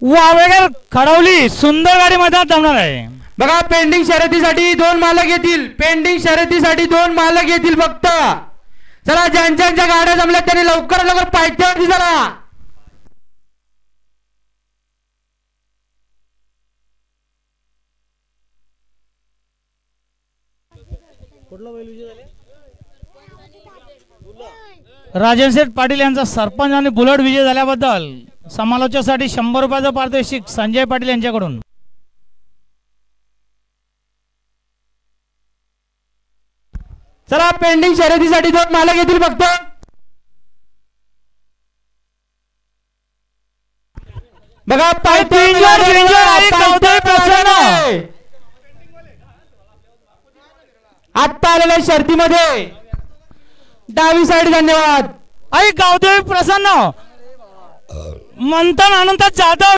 वावेकर खडवली सुंदर गाडी मैदानात धावणार आहे। बघा पेंडिंग शर्यतीसाठी 2 मालक येतील, पेंडिंग शर्यतीसाठी 2 मालक येतील फक्त। चला ज्यांच्या गाड्या जमल्या त्यांनी लवकर लवकर पायथ्यावरती चला। राजन शेठ पाटील यांचा सरपंच आणि बुलेट विजय झाल्याबद्दल समालोचनासाठी 100 रुपयाचा पारितोषिक संजय पाटील यांच्याकडून। चला पेंडिंग शर्यतीसाठी 2 मालक येतील फक्त। बघा आत्ता आलेल्या शर्तीमध्ये डावी साइड। धन्यवाद। आई गावदेवी प्रसन्न मंथन अनंत जाधव